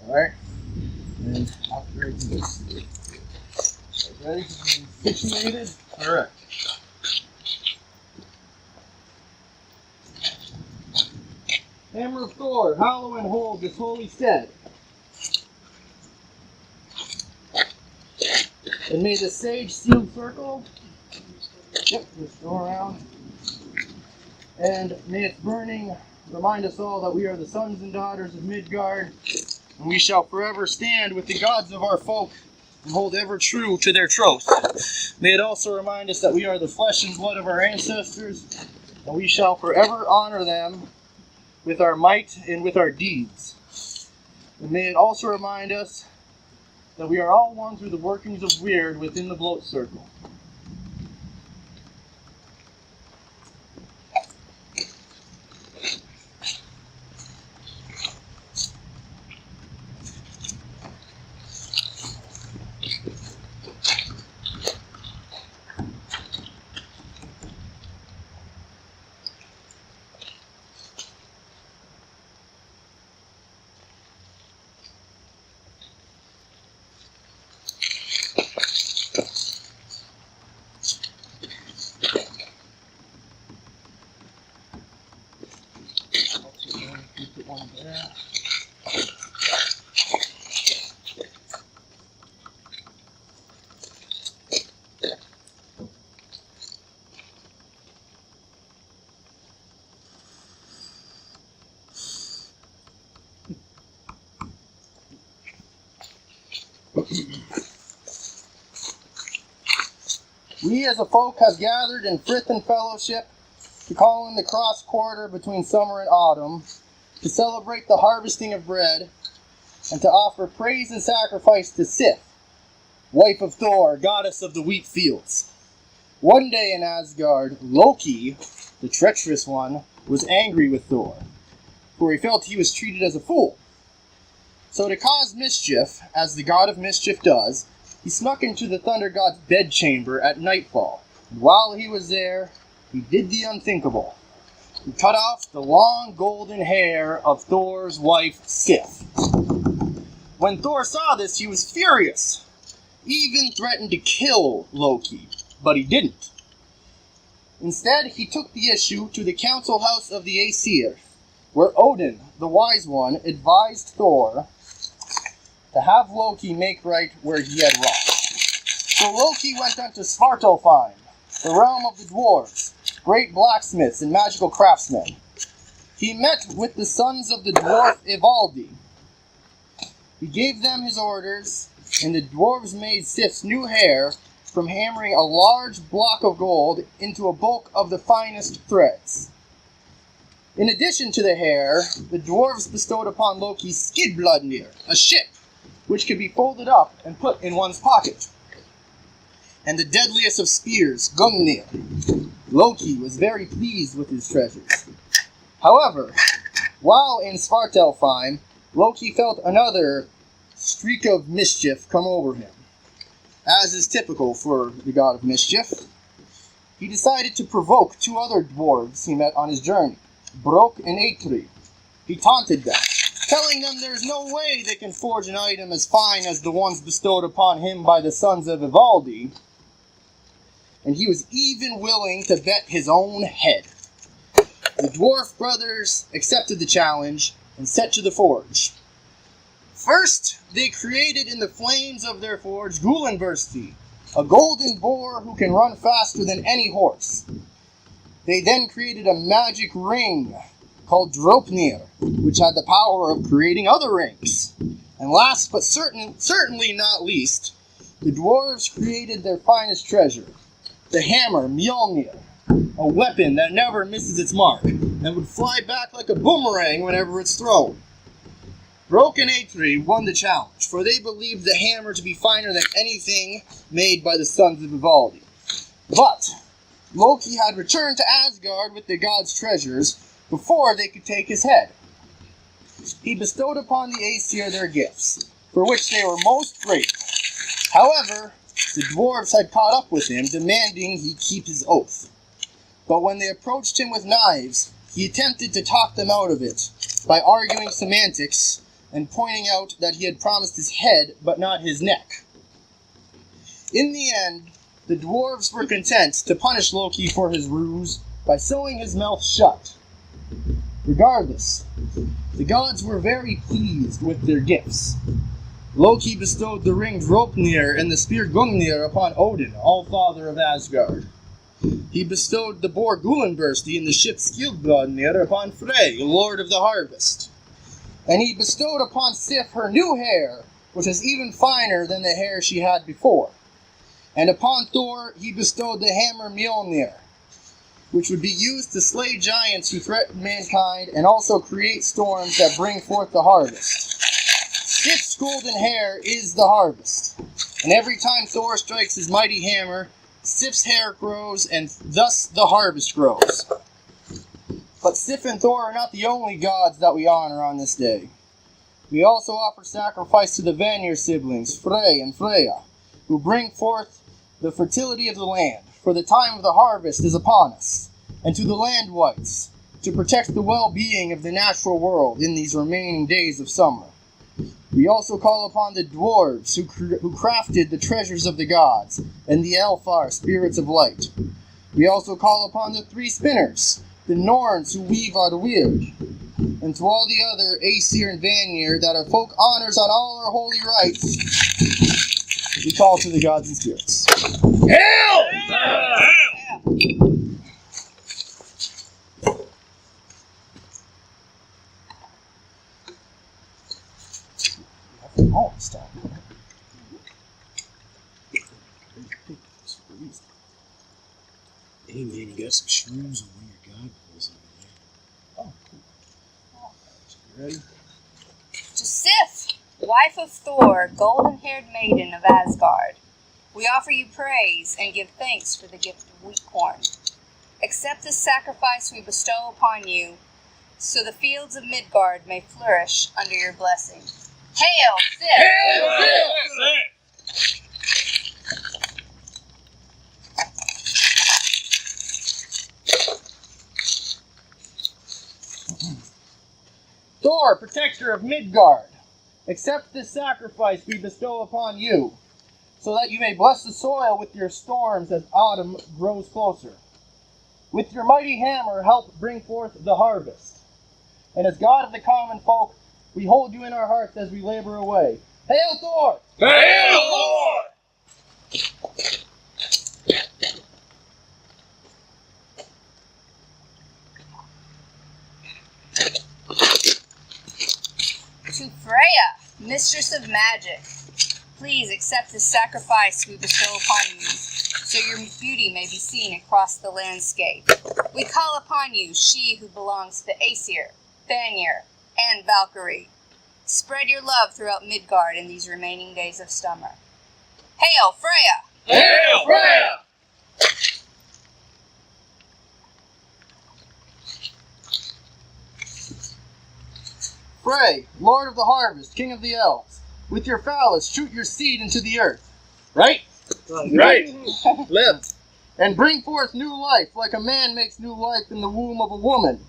Alright? And after I do this. Ready? Situated? Alright. Hammer of Thor, hallow and hold this holy stead. And may the sage sealed circle. Yep, just go around. And may its burning remind us all that we are the sons and daughters of Midgard, and we shall forever stand with the gods of our folk and hold ever true to their troth. May it also remind us that we are the flesh and blood of our ancestors, and we shall forever honor them with our might and with our deeds. And may it also remind us that we are all one through the workings of Weird within the bloat circle. We as a folk have gathered in frith and fellowship to call in the cross quarter between summer and autumn, to celebrate the harvesting of bread, and to offer praise and sacrifice to Sif, wife of Thor, goddess of the wheat fields. One day in Asgard, Loki, the treacherous one, was angry with Thor, for he felt he was treated as a fool. So to cause mischief, as the god of mischief does, he snuck into the thunder god's bedchamber at nightfall. And while he was there, he did the unthinkable. He cut off the long golden hair of Thor's wife, Sif. When Thor saw this, he was furious. He even threatened to kill Loki, but he didn't. Instead, he took the issue to the council house of the Aesir, where Odin, the wise one, advised Thor to have Loki make right where he had wrong. So Loki went unto Svartalfheim, the realm of the dwarves, great blacksmiths and magical craftsmen. He met with the sons of the dwarf Ivaldi. He gave them his orders, and the dwarves made Sif's new hair from hammering a large block of gold into a bulk of the finest threads. In addition to the hair, the dwarves bestowed upon Loki Skidbladnir, a ship, which could be folded up and put in one's pocket, and the deadliest of spears, Gungnir. Loki was very pleased with his treasures. However, while in Svartalfheim, Loki felt another streak of mischief come over him. As is typical for the god of mischief, he decided to provoke two other dwarves he met on his journey, Brok and Eitri. He taunted them, telling them there's no way they can forge an item as fine as the ones bestowed upon him by the sons of Ivaldi, and he was even willing to bet his own head. The dwarf brothers accepted the challenge and set to the forge. First, they created in the flames of their forge Gulenbursti, a golden boar who can run faster than any horse. They then created a magic ring called Dropnir, which had the power of creating other rings. And last but certainly not least, the dwarves created their finest treasure, the hammer Mjolnir, a weapon that never misses its mark and would fly back like a boomerang whenever it's thrown. Brok and Eitri won the challenge, for they believed the hammer to be finer than anything made by the sons of Ivaldi. But Loki had returned to Asgard with the god's treasures before they could take his head. He bestowed upon the Aesir their gifts, for which they were most grateful. However, the dwarves had caught up with him, demanding he keep his oath. But when they approached him with knives, he attempted to talk them out of it by arguing semantics and pointing out that he had promised his head, but not his neck. In the end, the dwarves were content to punish Loki for his ruse by sewing his mouth shut. Regardless, the gods were very pleased with their gifts. Loki bestowed the ring Draupnir and the spear Gungnir upon Odin, all-father of Asgard. He bestowed the boar Gulenbursti and the ship Skildbladnir upon Frey, lord of the harvest. And he bestowed upon Sif her new hair, which was even finer than the hair she had before. And upon Thor he bestowed the hammer Mjolnir, which would be used to slay giants who threaten mankind and also create storms that bring forth the harvest. Sif's golden hair is the harvest, and every time Thor strikes his mighty hammer, Sif's hair grows, and thus the harvest grows. But Sif and Thor are not the only gods that we honor on this day. We also offer sacrifice to the Vanir siblings, Frey and Freya, who bring forth the fertility of the land, for the time of the harvest is upon us, and to the land wights, to protect the well-being of the natural world in these remaining days of summer. We also call upon the dwarves who crafted the treasures of the gods, and the Elfar, spirits of light. We also call upon the three spinners, the Norns who weave our weird, and to all the other Aesir and Vanir that our folk honors on all our holy rites, we call to the gods and spirits. Hail! Oh, stop. Hey man, you got some shrooms on one of your god pulls over there. Oh, cool. You ready? To Sif, wife of Thor, golden-haired maiden of Asgard, we offer you praise and give thanks for the gift of wheat corn. Accept this sacrifice we bestow upon you, so the fields of Midgard may flourish under your blessing. Hail, Sif! Hail, Sif! Thor, protector of Midgard, accept this sacrifice we bestow upon you, so that you may bless the soil with your storms as autumn grows closer. With your mighty hammer, help bring forth the harvest. And as God of the common folk, we hold you in our hearts as we labor away. Hail Thor! Hail, Lord! To Freya, mistress of magic, please accept this sacrifice we bestow upon you, so your beauty may be seen across the landscape. We call upon you, she who belongs to Aesir, Vanir, and Valkyrie. Spread your love throughout Midgard in these remaining days of summer. Hail, Freya! Hail, Freya! Frey, Lord of the Harvest, King of the Elves, with your phallus shoot your seed into the earth. Right? Right. Live. And bring forth new life, like a man makes new life in the womb of a woman.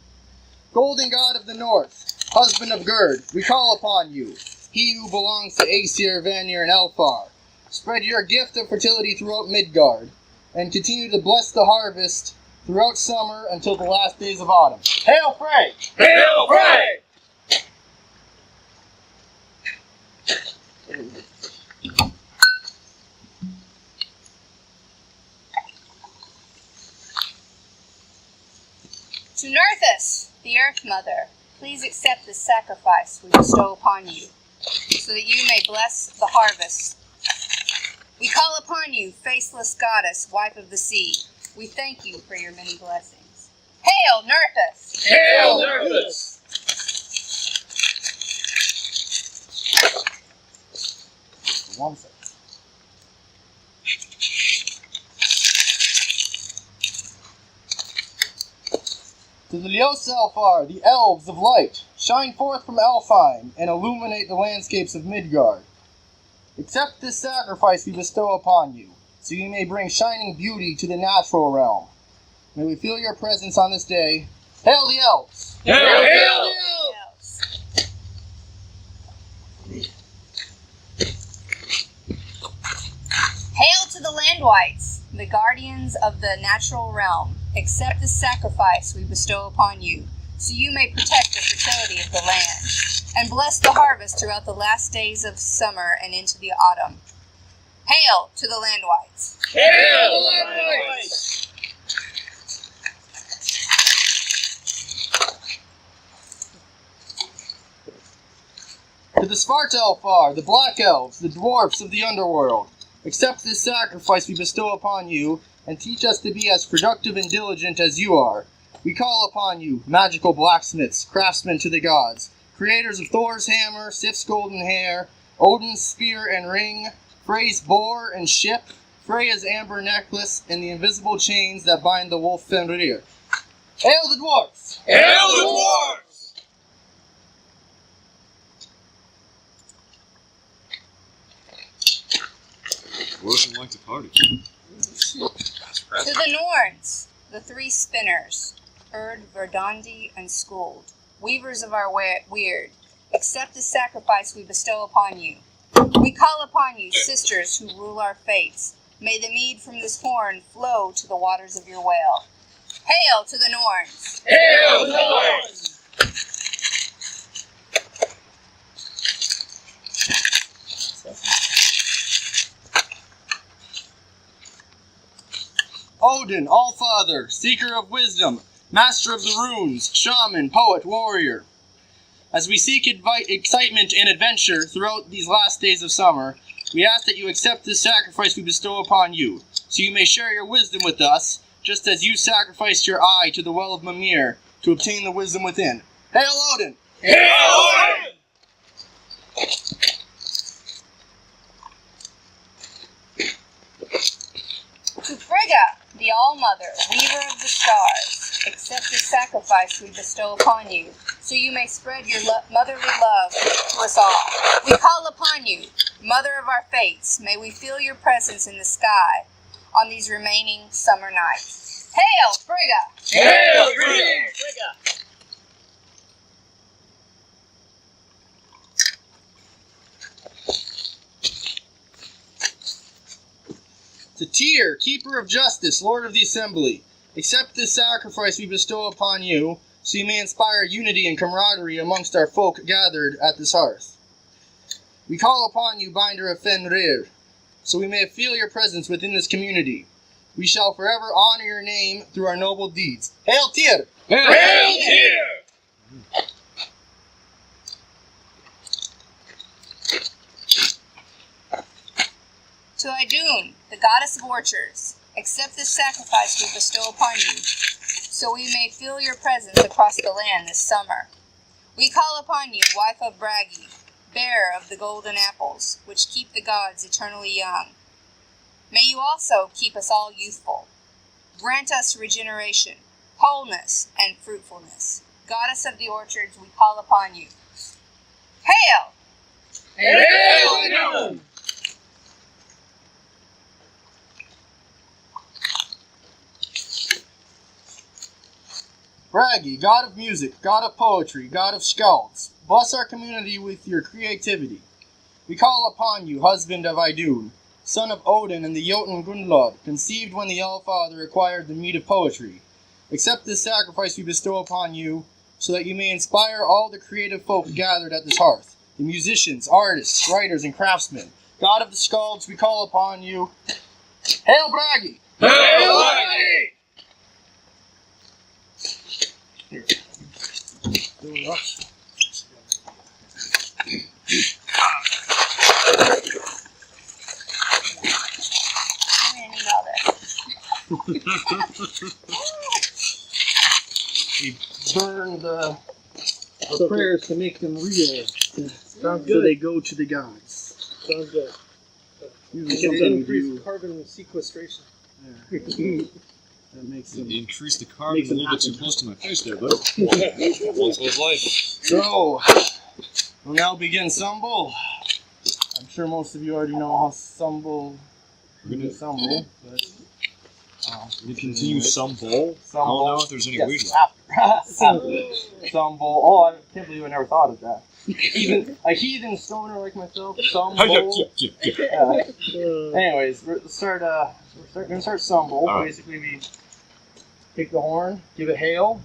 Golden God of the North, husband of Gerd, we call upon you, he who belongs to Aesir, Vanir, and Elfar. Spread your gift of fertility throughout Midgard, and continue to bless the harvest throughout summer until the last days of autumn. Hail Frey! Hail, Frey! To Nerthus, the Earth Mother, please accept this sacrifice we bestow upon you, so that you may bless the harvest. We call upon you, faceless goddess, wife of the sea. We thank you for your many blessings. Hail, Nerthus! Hail, Nerthus! One second. To the Ljósalfar, the elves of light, shine forth from Alfheim and illuminate the landscapes of Midgard. Accept this sacrifice we bestow upon you, so you may bring shining beauty to the natural realm. May we feel your presence on this day. Hail the elves! Hail, hail! Yes. the land whites, the guardians of the natural realm, accept the sacrifice we bestow upon you, so you may protect the fertility of the land, and bless the harvest throughout the last days of summer and into the autumn. Hail to the land whites! Hail the land whites! To the Svartalfar, the Black Elves, the dwarfs of the underworld, accept this sacrifice we bestow upon you, and teach us to be as productive and diligent as you are. We call upon you, magical blacksmiths, craftsmen to the gods, creators of Thor's hammer, Sif's golden hair, Odin's spear and ring, Frey's boar and ship, Freya's amber necklace, and the invisible chains that bind the wolf Fenrir. Hail the dwarfs! Hail the dwarves! Dwarves like to party. To the Norns, the three spinners, Erd, Verdandi, and Skuld, weavers of our weird, accept the sacrifice we bestow upon you. We call upon you, sisters who rule our fates. May the mead from this horn flow to the waters of your well. Hail to the Norns! Hail the Norns! Odin, All-Father, Seeker of Wisdom, Master of the Runes, Shaman, Poet, Warrior. As we seek excitement and adventure throughout these last days of summer, we ask that you accept this sacrifice we bestow upon you, so you may share your wisdom with us, just as you sacrificed your eye to the well of Mimir to obtain the wisdom within. Hail Odin! Hail Odin! To Frigga, the All-Mother, weaver of the stars, accept the sacrifice we bestow upon you, so you may spread your motherly love to us all. We call upon you, Mother of our fates, may we feel your presence in the sky on these remaining summer nights. Hail, Frigga! Hail Frigga! To Tyr, Keeper of Justice, Lord of the Assembly, accept this sacrifice we bestow upon you, so you may inspire unity and camaraderie amongst our folk gathered at this hearth. We call upon you, Binder of Fenrir, so we may feel your presence within this community. We shall forever honor your name through our noble deeds. Hail Tyr! Hail Tyr! To Idun, the goddess of orchards, accept this sacrifice we bestow upon you, so we may feel your presence across the land this summer. We call upon you, wife of Bragi, bearer of the golden apples, which keep the gods eternally young. May you also keep us all youthful. Grant us regeneration, wholeness, and fruitfulness. Goddess of the orchards, we call upon you. Hail! Hail Idun! Bragi, god of music, god of poetry, god of skalds, bless our community with your creativity. We call upon you, husband of Idun, son of Odin and the Jotun Gunnlod, conceived when the All-Father acquired the mead of poetry. Accept this sacrifice we bestow upon you, so that you may inspire all the creative folk gathered at this hearth, the musicians, artists, writers, and craftsmen. God of the skalds, we call upon you. Hail Bragi! Hail Bragi! I'm gonna need all this. We burn the prayers to make them real, so they go to the gods. Sounds good. Usually Can something we increase do. carbon sequestration. That makes them. You increased the carbon Makes a it little bit too happen. close to my face there, bud. Once was life. So, we'll now begin Sumble. I'm sure most of you already know how Sumble. But You continue some bowl? Some I don't bowl. know if there's any Yes, way to after. Some bowl. Oh, I can't believe I never thought of that. Even a heathen stoner like myself, some bowl. Anyways, we're gonna start some bowl. All right. Basically, we take the horn, give it hail,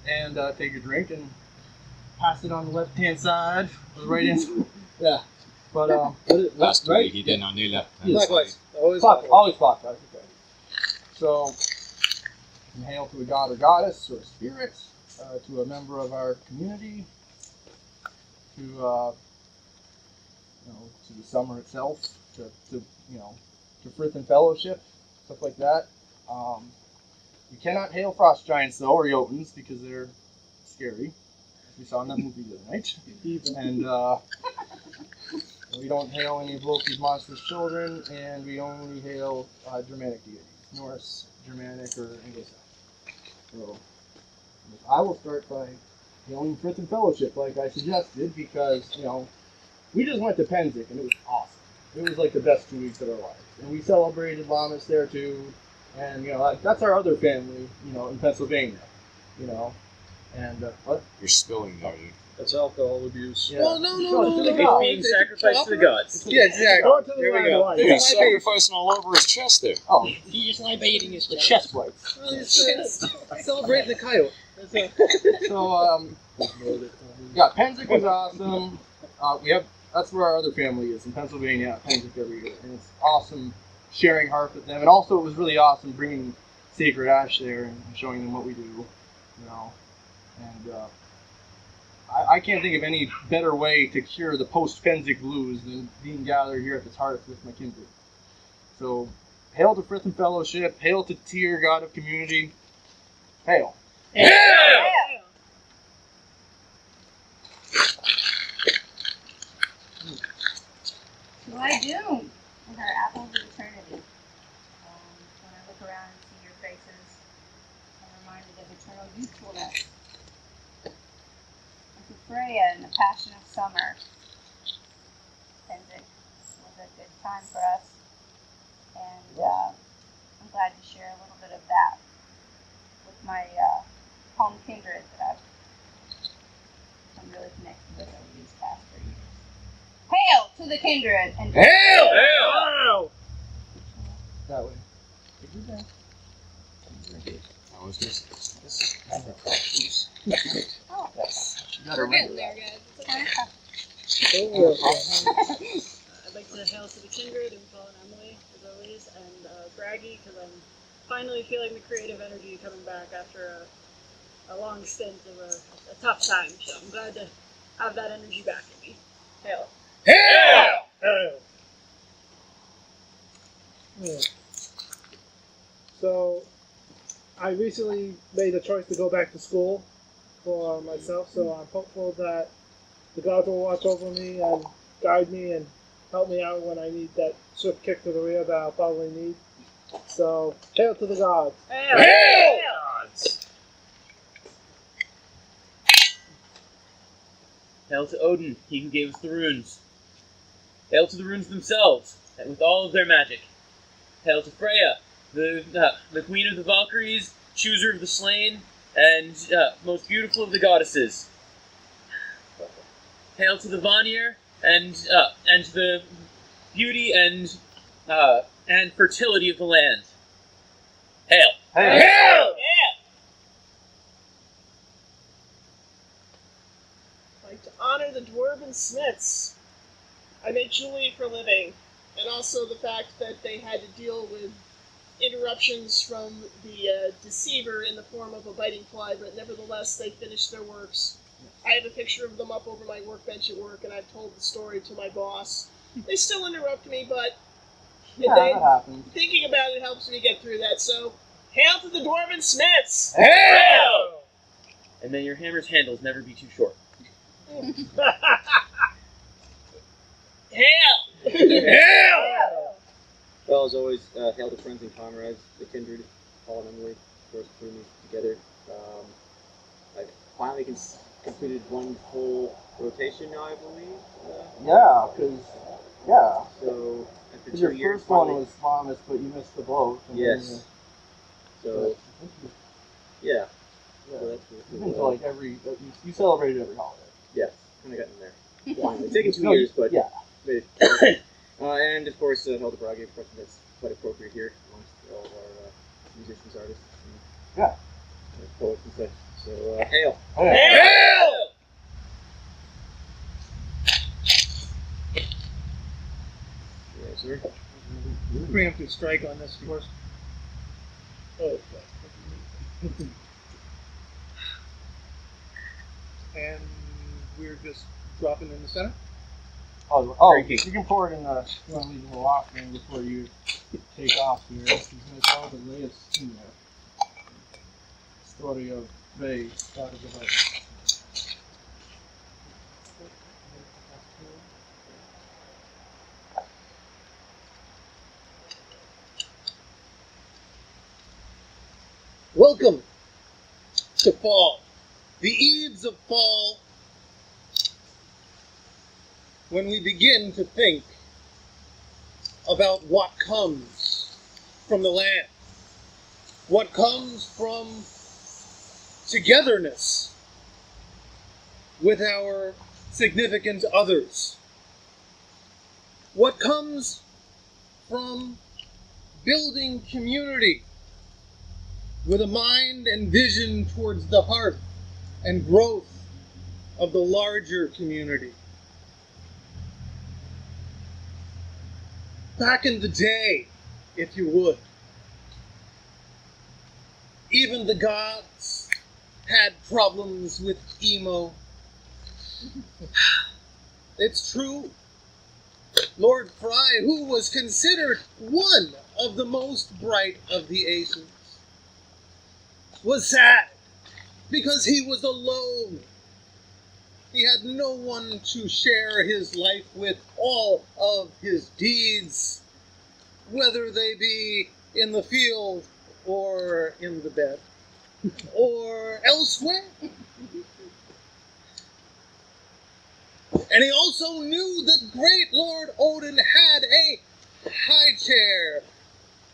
and take a drink and pass it on the left-hand side or the right-hand side. Yeah. But Last right? week he did not do that. Likewise. Always clockwise. Okay. So, and hail to a god or goddess or a spirit, to a member of our community, to to the summer itself, to Frith and Fellowship, stuff like that. We cannot hail frost giants though, or Jotuns, because they're scary, as we saw in that movie the other night. And we don't hail any of Loki's monstrous children, and we only hail Germanic deities, Norse, Germanic, or Anglo-Saxon. So I will start by hailing Frith and Fellowship, like I suggested, because we just went to Pennsic and it was awesome. It was like the best 2 weeks of our lives, and we celebrated Lammas there too. And that's our other family, in Pennsylvania, And what? You're spilling there, dude. That's alcohol abuse. Yeah. Well, no. It's God. Being sacrificed to the gods. Yeah, exactly. There we go. Dude, he's sacrificing all over his chest there. Oh, He just libating his the chest plates. Celebrating the coyote. So yeah, Pennsic was awesome. That's where our other family is in Pennsylvania. Pennsic every year, and it's awesome sharing hearth with them. And also, it was really awesome bringing Sacred Ash there and showing them what we do. And I can't think of any better way to cure the post-Pennsic blues than being gathered here at this hearth with my kindred. So, hail to Frith and Fellowship, hail to Tyr, God of Community, hail. Hail! Well, I do. With our apples of eternity. When I look around and see your faces, I'm reminded of eternal youthfulness. And to Freya in the passion of summer. Pennsic was a good time for us. And I'm glad to share a little bit of that with my home kindred that I'm really connected with over these past 3 years. Hail to the kindred and Hail! Hail! That way. I was just. oh, We're Getting there, guys. It's okay. I'd like to hail to the kindred and Paul and Emily, as always, and Braggy, because I'm finally feeling the creative energy coming back after a long stint of a tough time. So I'm glad to have that energy back in me. Hail. Hail! So, I recently made a choice to go back to school for myself, so I'm hopeful that the gods will watch over me and guide me and help me out when I need that swift kick to the rear that I'll probably need. So, hail to the gods. Hail! Hail! Hail to Odin, he who gave us the runes. Hail to the runes themselves, and with all of their magic. Hail to Freya, the queen of the Valkyries, chooser of the slain, and most beautiful of the goddesses. Hail to the Vanir, and to the beauty and fertility of the land. Hail! Hail! I'd like to honor the dwarven smiths. I make jewelry for a living, and also the fact that they had to deal with interruptions from the deceiver in the form of a biting fly, but nevertheless they finished their works. I have a picture of them up over my workbench at work, and I've told the story to my boss. They still interrupt me, but that happens. thinking about it helps me get through that, so hail to the dwarven smiths! Hail! And may your hammer's handles never be too short. Hail! Hail! Well, as always, hail to friends and comrades, the kindred, Paul and Emily, first putting these together. I finally completed one whole rotation now, I believe. Yeah. So after 2 Your years, first one finally- was Lammas, but you missed the boat. And Yes. then So, yeah. So that's Like you celebrated every holiday. yeah, kind of gotten there. Finally. It's taken 2 No, years, but yeah. made it. And of course, held a braggy, of course, that's quite appropriate here amongst all of our musicians, artists, and poets and such. So, hail! Hail! Yeah, sir. Preemptive strike on this first. Oh, and we're just dropping in the center. Drinking. You can pour it in the. You want to leave a little offering before you take off here. He's going to tell the latest in there. Story of Ray, God of the Bible. Welcome to fall, the eves of fall, when we begin to think about what comes from the land, what comes from togetherness with our significant others, what comes from building community with a mind and vision towards the heart and growth of the larger community. Back in the day, if you would, even the gods had problems with emo. It's true. Lord Fry, who was considered one of the most bright of the aces, was sad because he was alone. He had no one to share his life with, all of his deeds, whether they be in the field or in the bed or elsewhere. And he also knew that great Lord Odin had a high chair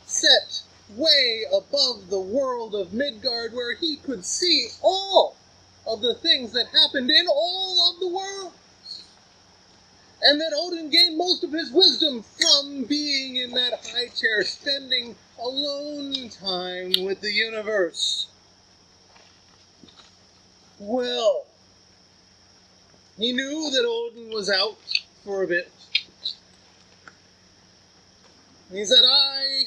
set way above the world of Midgard, where he could see all of the things that happened in all of the worlds. And that Odin gained most of his wisdom from being in that high chair, spending alone time with the universe. Well, he knew that Odin was out for a bit. He said, I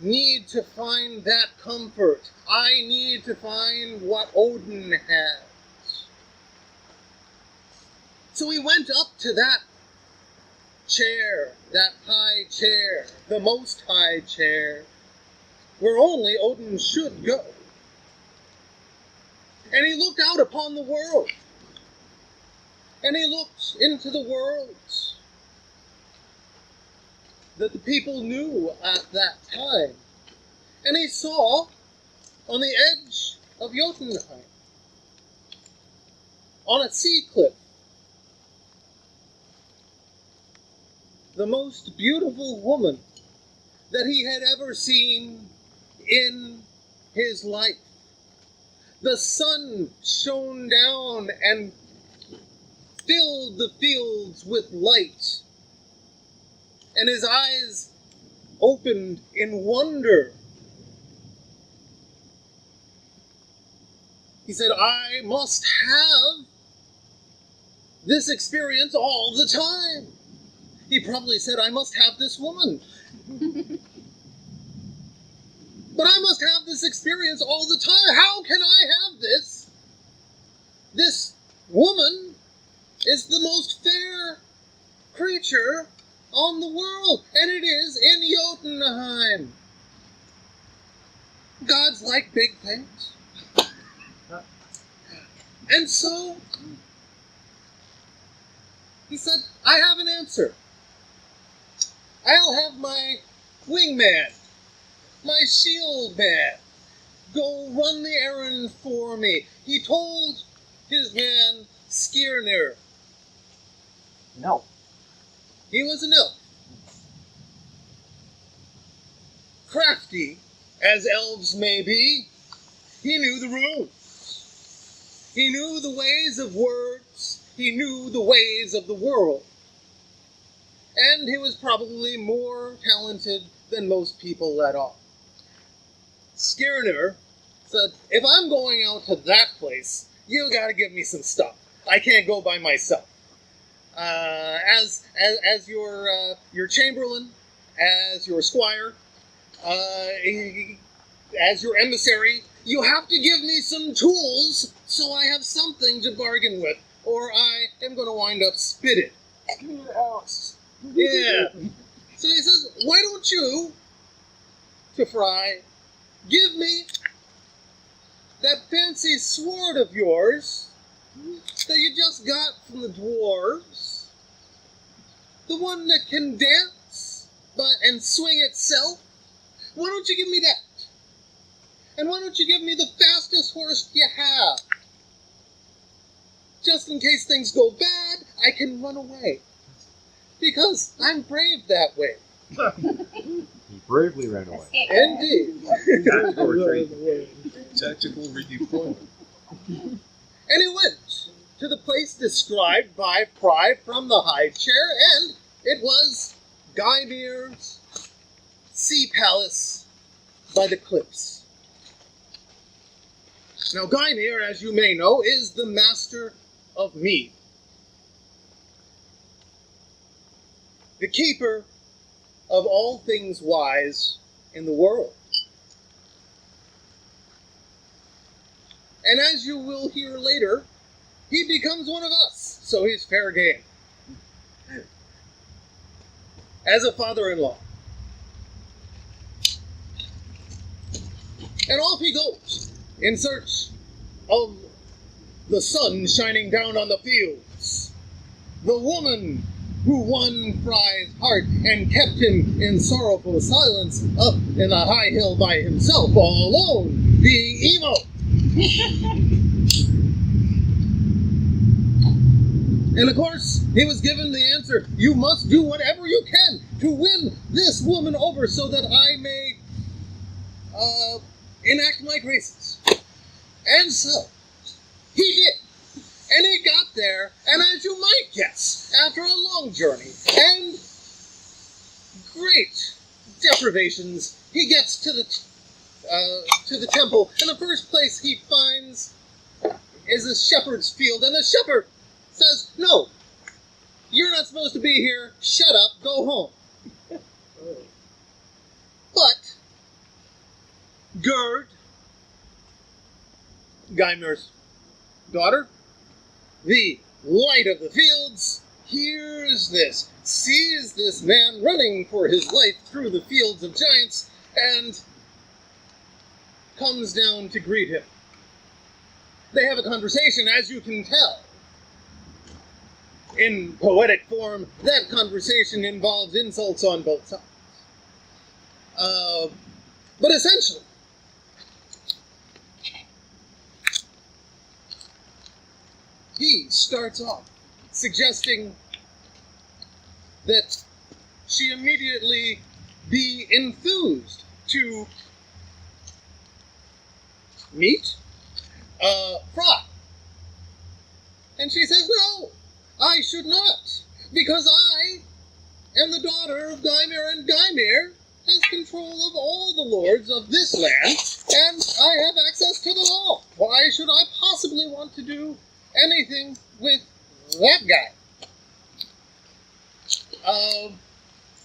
need to find that comfort. I need to find what Odin has. So he went up to that chair, that high chair, the most high chair, where only Odin should go. And he looked out upon the world. And he looked into the worlds that the people knew at that time. And he saw, on the edge of Jotunheim, on a sea cliff, the most beautiful woman that he had ever seen in his life. The sun shone down and filled the fields with light, and his eyes opened in wonder. He said, I must have this experience all the time. He probably said, I must have this woman. But I must have this experience all the time. How can I have this? This woman is the most fair creature on the world, and it is in Jotunheim. Gods like big things. And so, he said, I have an answer. I'll have my wingman, my shield man, go run the errand for me. He told his man, Skirnir. No. He was an elf. Crafty as elves may be, he knew the runes. He knew the ways of words. He knew the ways of the world. And he was probably more talented than most people let on. Skirner said, if I'm going out to that place, you gotta give me some stuff. I can't go by myself. As your chamberlain, as your squire, as your emissary, you have to give me some tools so I have something to bargain with, or I am going to wind up spitting. Give me the house. Yeah. So he says, why don't you, to Fry, give me that fancy sword of yours that you just got from the dwarves, the one that can dance and swing itself. Why don't you give me that? And why don't you give me the fastest horse you have? Just in case things go bad, I can run away. Because I'm brave that way. He bravely ran away. Indeed. Tactical retreat. Tactical redeployment. And he went to the place described by Pry from the high chair, and it was Gymir's sea palace by the cliffs. Now, Gymir, as you may know, is the master of mead. The keeper of all things wise in the world. And as you will hear later, he becomes one of us, so he's fair game. As a father-in-law. And off he goes, in search of the sun shining down on the fields. The woman who won Fry's heart and kept him in sorrowful silence up in a high hill by himself, all alone, being emo. And of course, he was given the answer, you must do whatever you can to win this woman over so that I may enact my graces. And so, he did. And he got there, and as you might guess, after a long journey and great deprivations, he gets to the temple, and the first place he finds is a shepherd's field, and the shepherd says, no, you're not supposed to be here, shut up, go home. But Gerd, Gymir's daughter, the light of the fields, hears this, sees this man running for his life through the fields of giants, and comes down to greet him. They have a conversation, as you can tell. In poetic form, that conversation involves insults on both sides. But essentially, he starts off suggesting that she immediately be enthused to meet Fry. And she says, no, I should not, because I am the daughter of Gymir, and Gymir has control of all the lords of this land, and I have access to them all. Why should I possibly want to do anything with that guy?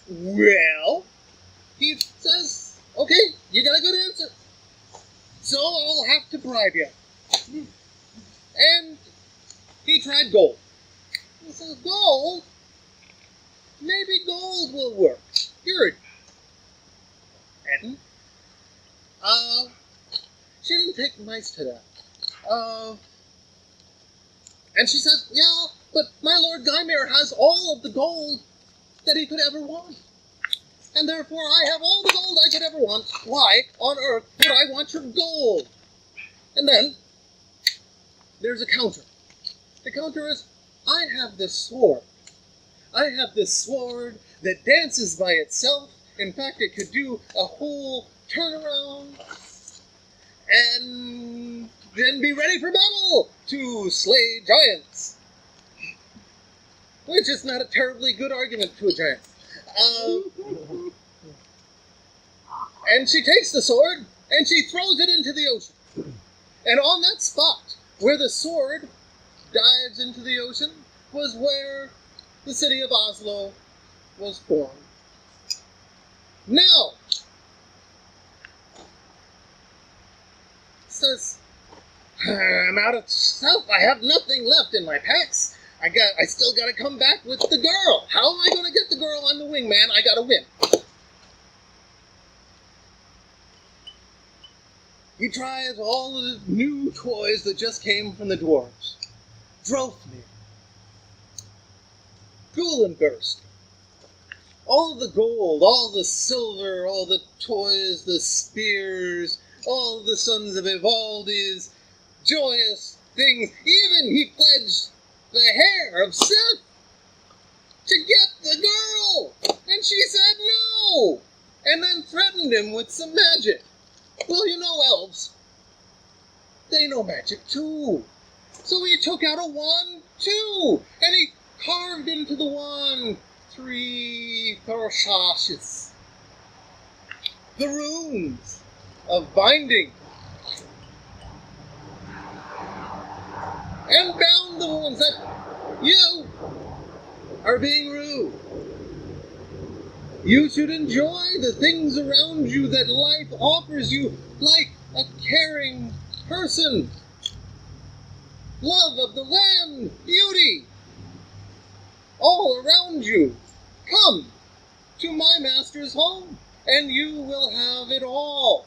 Well, he says, okay, you got a good answer. So I'll have to bribe you. And he tried gold. He says, gold? Maybe gold will work. Here, Etten. She didn't take nice to that. And she says, yeah, but my Lord Gymir has all of the gold that he could ever want. And therefore I have all the gold I could ever want. Why on earth would I want your gold? And then, there's a counter. The counter is, I have this sword. I have this sword that dances by itself. In fact, it could do a whole turn around, and then be ready for battle to slay giants. Which is not a terribly good argument to a giant. And she takes the sword, and she throws it into the ocean. And on that spot, where the sword dives into the ocean, was where the city of Oslo was formed. Now, says, I'm out of stuff. I have nothing left in my packs. I still gotta come back with the girl. How am I gonna get the girl? I'm the wingman. I gotta win. He tries all the new toys that just came from the dwarves. Drofnir. Gulenburst. All the gold, all the silver, all the toys, the spears, all the sons of Ivaldi's joyous things. Even he pledged the hair of Seth to get the girl. And she said no. And then threatened him with some magic. Well, you know elves. They know magic too. So he took out a wand too. And he carved into the wand 3 Thorshashes. The runes of binding. And bound the ones that you are being rude. You should enjoy the things around you that life offers you like a caring person. Love of the land, beauty, all around you. Come to my master's home, and you will have it all.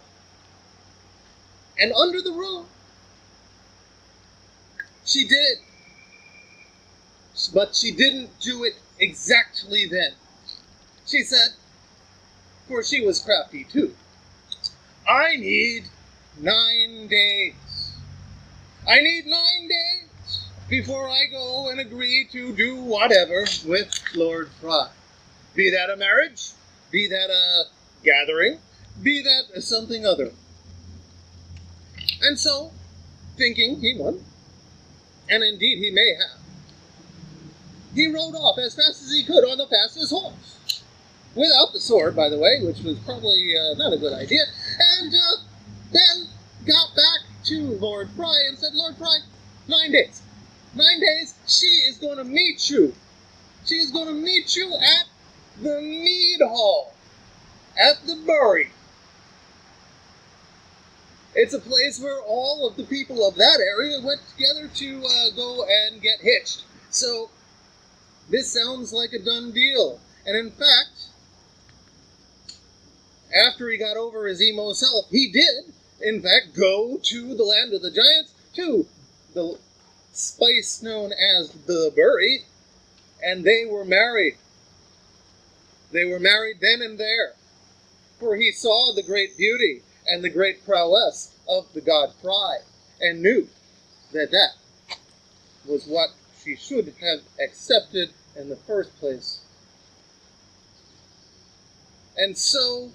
And under the roof, she did. But she didn't do it exactly then. She said, for she was crafty too, I need 9 days. I need 9 days before I go and agree to do whatever with Lord Fry. Be that a marriage, be that a gathering, be that something other. And so, thinking he won, and indeed he may have, he rode off as fast as he could on the fastest horse. Without the sword, by the way, which was probably not a good idea, and then got back to Lord Fry and said, Lord Fry, 9 days. 9 days, she is going to meet you. She is going to meet you at the mead hall, at the bury. It's a place where all of the people of that area went together to go and get hitched. So, this sounds like a done deal. And in fact, after he got over his emo self, he did, in fact, go to the land of the giants, to the space known as the Bury, and they were married. They were married then and there, for he saw the great beauty and the great prowess of the god Fry, and knew that that was what she should have accepted in the first place. And so,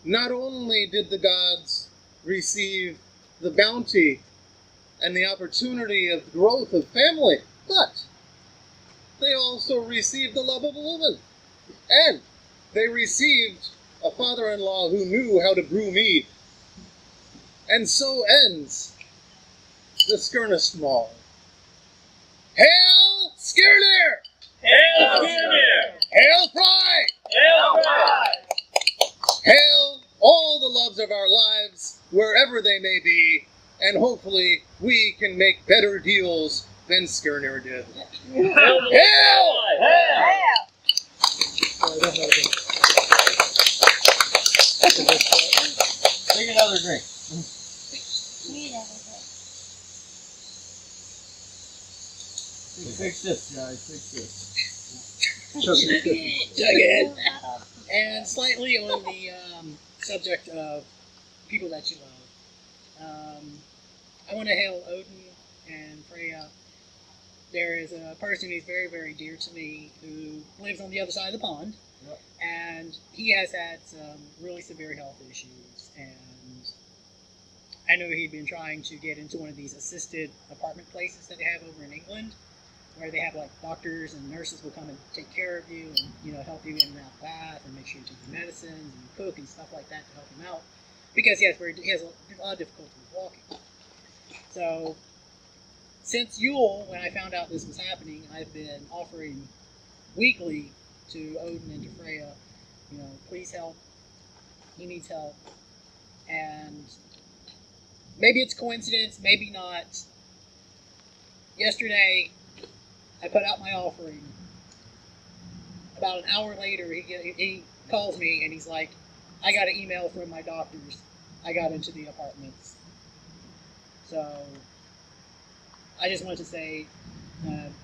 not only did the gods receive the bounty and the opportunity of growth of family, but they also received the love of a woman. And they received a father-in-law who knew how to brew mead. And so ends the Skirnistmal. Hail Skirnir! Hail Kindred! Hail Fry! Hail Fry! Hail all the loves of our lives, wherever they may be, and hopefully we can make better deals than Skirnir did. Hail! Hail! Take another drink. Fix this, guys. Fix this. Again. And slightly on the subject of people that you love. I want to hail Odin and Freya. There is a person who's very, very dear to me who lives on the other side of the pond. And he has had some really severe health issues, and I know he'd been trying to get into one of these assisted apartment places that they have over in England, where they have like doctors and nurses will come and take care of you and, you know, help you in and out of the bath and make sure you take your medicines and cook and stuff like that to help him out, because he has a lot of difficulty with walking. So since Yule, when I found out this was happening, I've been offering weekly to Odin and to Freya, you know, please help. He needs help. And maybe it's coincidence, maybe not. Yesterday, I put out my offering. About an hour later, he calls me and he's like, I got an email from my doctors. I got into the apartments. So I just want to say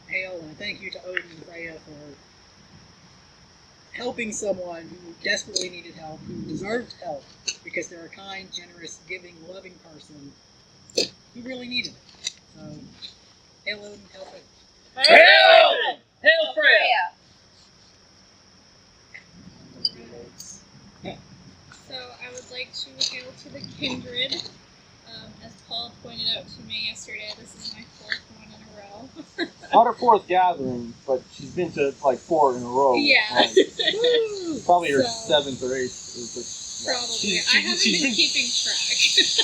hail and thank you to Odin and Freya for helping someone who desperately needed help, who deserved help, because they're a kind, generous, giving, loving person who really needed it. So, hail Odin, hail Freya. Hail! Hail Freya! So I would like to hail to the Kindred. As Paul pointed out to me yesterday, this is my 4th one in a row. Not her 4th gathering, but she's been to like 4 in a row. Yeah. Probably her So- 7th or 8th. Probably. I haven't been keeping track.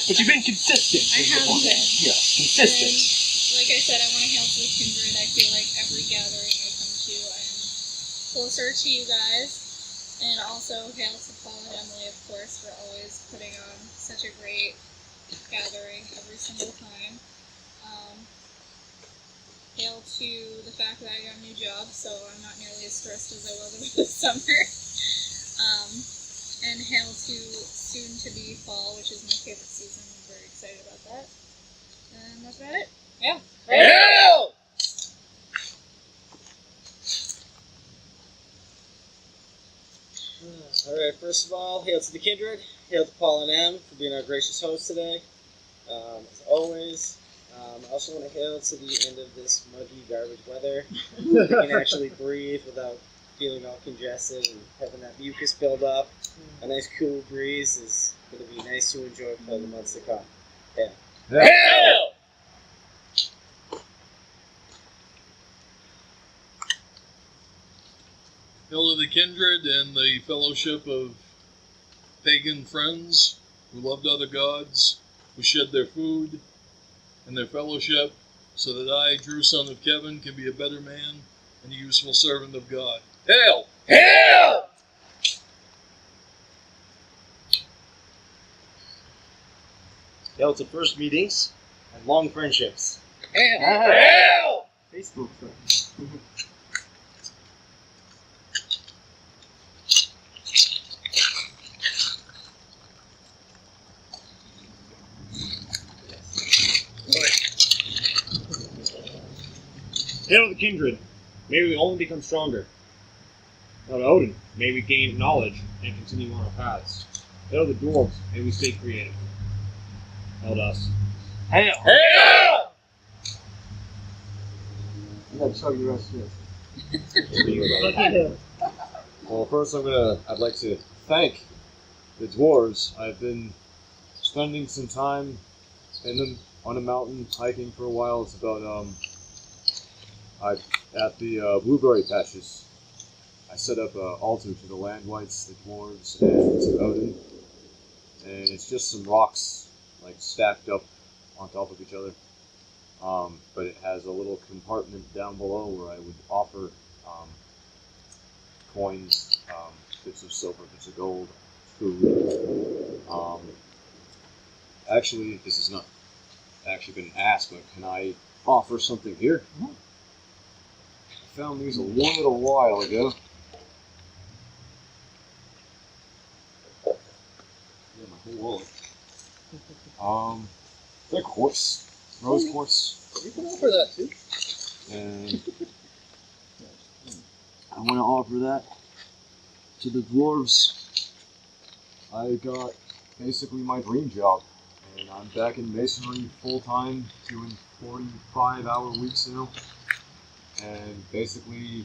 But you've been consistent. I have been. Yeah, consistent. And like I said, I want to hail to the Kindred. I feel like every gathering I come to, I am closer to you guys. And also hail to Paul and Emily, of course, for always putting on such a great gathering every single time. Hail to the fact that I got a new job, so I'm not nearly as stressed as I was over the summer. And hail to soon to be fall, which is my favorite season. I'm very excited about that. And that's about it. Yeah. Hail! Alright, first of all, hail to the Kindred, hail to Paul and Em for being our gracious hosts today. As always, I also want to hail to the end of this muggy garbage weather. We can actually breathe without feeling all congested and having that mucus build up. A nice cool breeze is going to be nice to enjoy for the months to come. Yeah. Hail! Hail to the Kindred and the fellowship of pagan friends who loved other gods, who shed their food and their fellowship, so that I, Drew, son of Kevin, can be a better man and a useful servant of God. Hail! Hail! Hail to first meetings and long friendships. Hail! Hail! Facebook friends. Hail to the Kindred. May we only become stronger. Hail to Odin. May we gain knowledge and continue on our paths. Hail to the dwarves. May we stay creative. Hail to us. Hail! Hail! You gotta chug the rest of this. Well, first I'd like to thank the dwarves. I've been spending some time on a mountain hiking for a while. It's about at the blueberry patches. I set up an altar to the land whites, the dwarves, and to Odin. And it's just some rocks like stacked up on top of each other. But it has a little compartment down below where I would offer coins, bits of silver, bits of gold, food. Actually, this has not actually been asked, but can I offer something here? I found these a little while ago. Yeah, my whole wallet. They're quartz, rose quartz. You can offer that too. And I want to offer that to the dwarves. I got basically my dream job, and I'm back in masonry full time, doing 45-hour weeks now. And basically,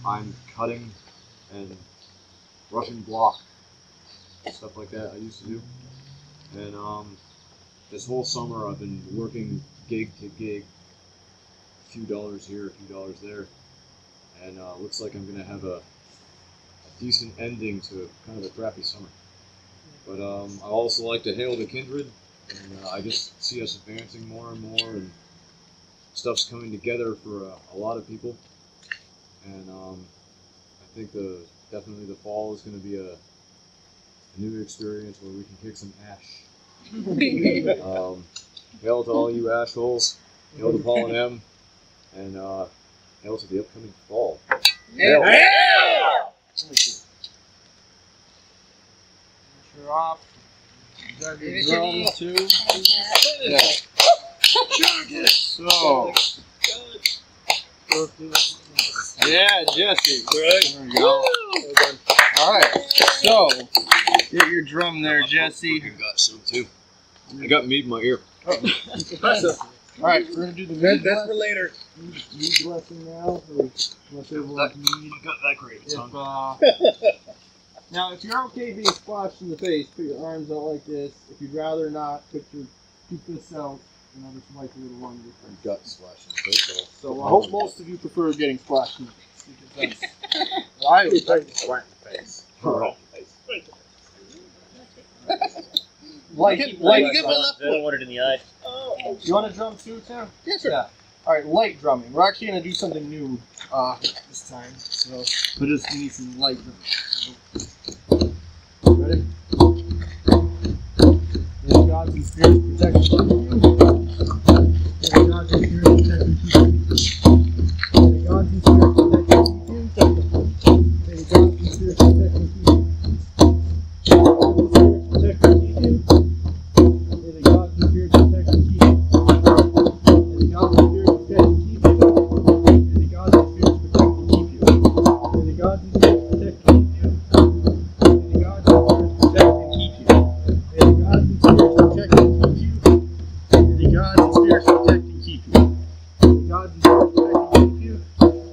I'm cutting and brushing block, stuff like that I used to do. And this whole summer I've been working gig to gig, a few dollars here, a few dollars there, and looks like I'm gonna have a decent ending to kind of a crappy summer. But I also like to hail the Kindred, and I just see us advancing more and more, and stuff's coming together for a lot of people. And I think definitely the fall is going to be a new experience where we can kick some ash. Hail to all you assholes. Hail to Paul and M. And hail to the upcoming fall. Hail! You're off. You got your drum too. Yeah. So. Yeah, Jesse. There we go. Alright, so get your drum there, Jesse. You got some too. I got meat in my ear. Alright, we're gonna do the mead. That's for later. Mead blessing now. Unless everyone's mead. Got that great. Now, if you're okay being splashed in the face, put your arms out like this. If you'd rather not, put your two fists out, and I'll just wipe a little on your face. Gut splashed in the face. So I hope most of you prefer getting splashed in the face. Because that's I would like to right in the face. Like get my left I don't want it in the eye. You want to drum too, Tim? Yeah, sure. Yeah. Alright, light drumming. We're actually going to do something new this time. So we just need some light drumming. Ready? May gods and spirits protect and keep you. May gods and spirits protect and keep you. May gods and spirits protect and keep you. May gods and spirits protect and keep you. Protect and keep you. May the gods and spirits protect and keep you. May the gods and spirits protect and keep you. May the gods and spirits protect and keep you. May the gods and spirits protect and keep you. May the gods and spirits protect and keep you. May the gods and spirits protect and keep you. May the gods and spirits protect and keep you. May the gods and spirits protect and keep you.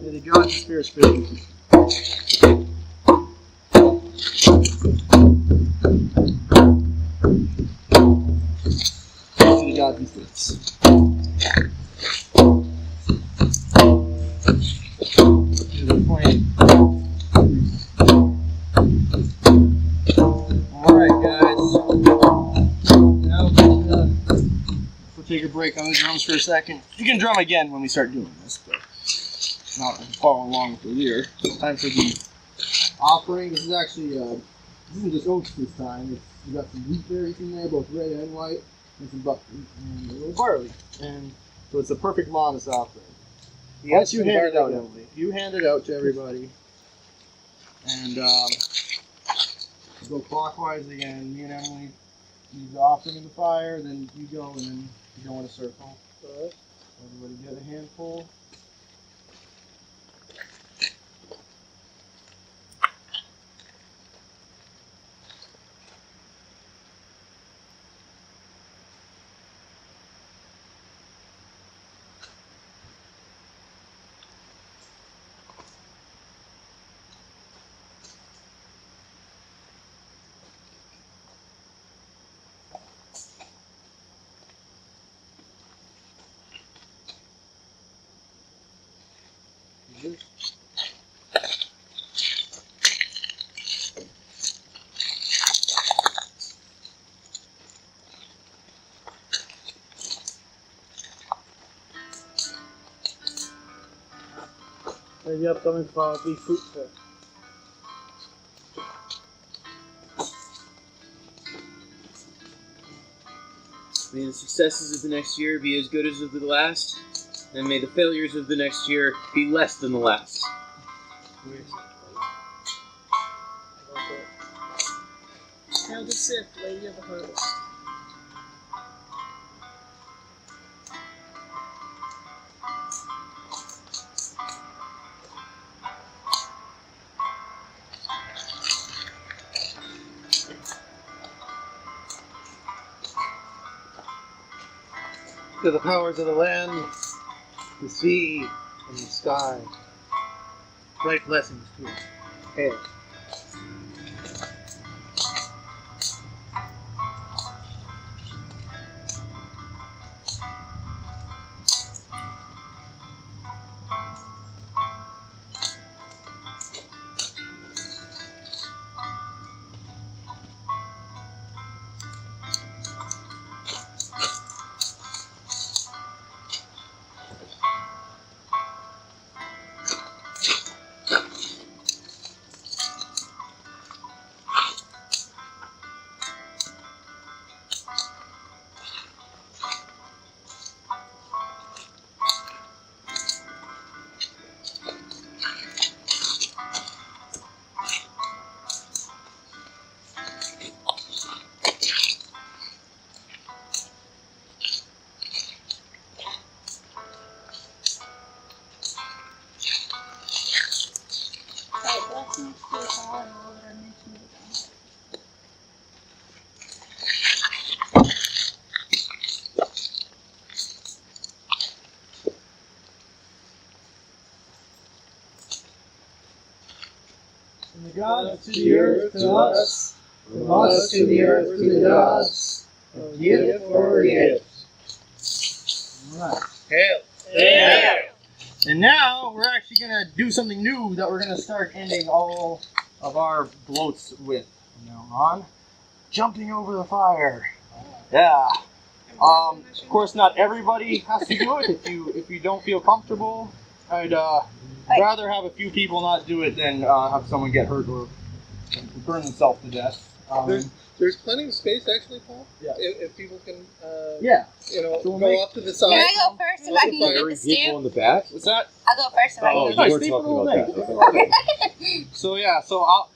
May the gods and spirits protect and keep you. To the gods and spirits. To the flame. Alright, guys. Now we'll take a break on the drums for a second. You can drum again when we start doing this, but not following along with the lyre. It's time for the offering. This is actually, this isn't just oats this time. We got some wheat berries in there, both red and white, and some buckwheat and a little barley. And so it's a perfect modest offering. Once you hand it out, Emily, you hand it out to everybody. And go clockwise again. Me and Emily leave the offering in the fire, then you go, and then you go in a circle. Everybody get a handful. May the upcoming fall be fruitful. May the successes of the next year be as good as of the last, and may the failures of the next year be less than the last. Hail to Sith, Lady of the Harvest. To the powers of the land, the sea, and the sky. Bright blessings to us. Hail. God to the earth to us, from us to the earth to the gods, gift for gift. Alright. Hail. Hail. And now we're actually going to do something new that we're going to start ending all of our bloats with from now on. Jumping over the fire. Yeah. Of course, not everybody has to do it. If you don't feel comfortable, I'd rather have a few people not do it than have someone get hurt or burn themselves to death. There's plenty of space, actually, Paul. Yeah. If people can, Yeah. you know, So we'll go make- off to the side. Can I go first if I can get Bury the people stew? in the back? What's that? I'll go first if I Oh, can you get were Stay for talking the about whole that. thing. So yeah, so I'll,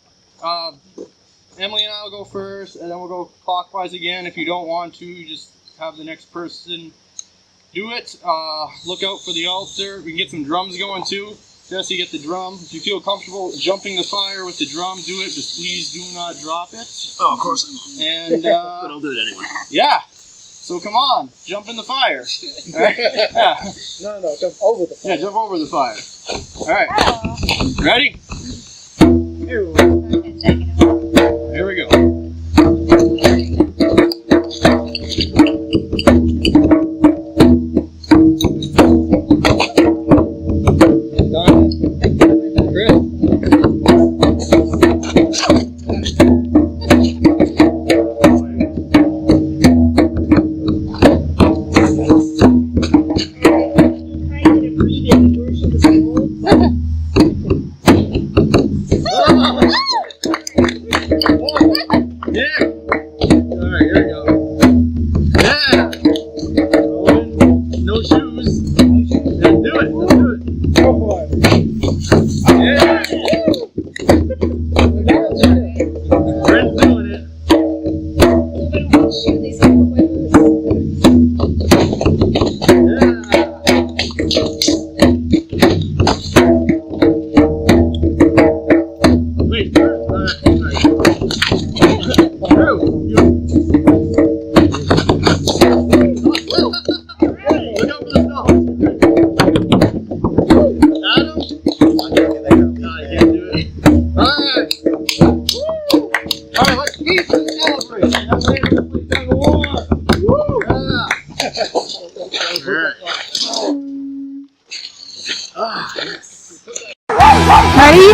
Emily and I will go first, and then we'll go clockwise again. If you don't want to, you just have the next person do it. Look out for the altar. We can get some drums going too. Jesse, get the drum. If you feel comfortable jumping the fire with the drum, do it. Just please do not drop it. Oh, of course. And But I'll do it anyway. yeah. So come on, jump in the fire. All right? Yeah. No, jump over the fire. Yeah, jump over the fire. All right. Ready? Here we go. Done. Chris. Yeah. All right, here we go. Yeah. Rolling. No shoes. Let's do it. Let's do it. Go for it. Yeah. Brent's doing it. Yeah. Wait. All right. Drew, you. Look out for the stall. Adam? No, I can't do it. Alright. Alright, let's keep and celebrate. That's the end of the tug of war. Woo! Alright. Ready?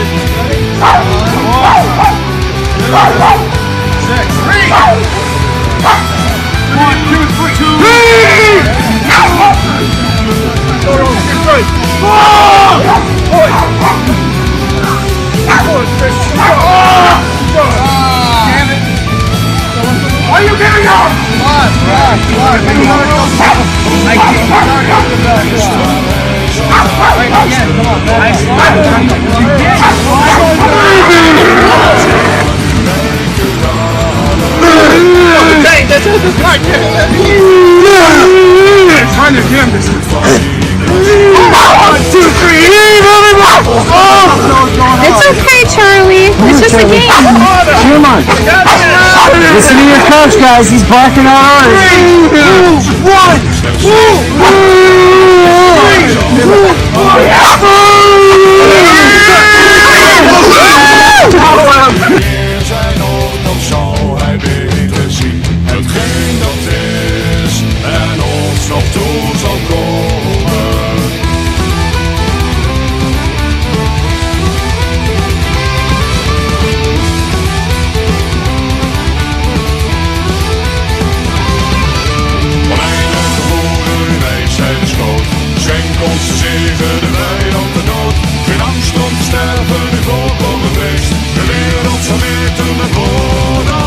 1, 2, 3, It's okay, Charlie. It's just a game. Come on. Listen to your coach, guys. He's barking out orders. 3, 2, 1. zijn ook nog zal hij weten zien hetgeen dat is en ons nog toe zal komen. Oneindige woorden, wij zijn de schoot. Schenk ons de zegen, de vijand de dood. Geen angst om te sterven, nu volkomen feest. De wereld zal weten met woorden.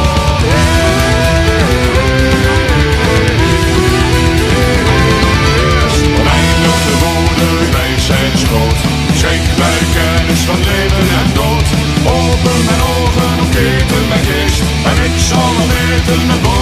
Oneindige woorden, wij zijn de schoot. Schenk mij kennis van leven en dood. Open mijn ogen, omketen mijn geest. En ik zal weten met woorden.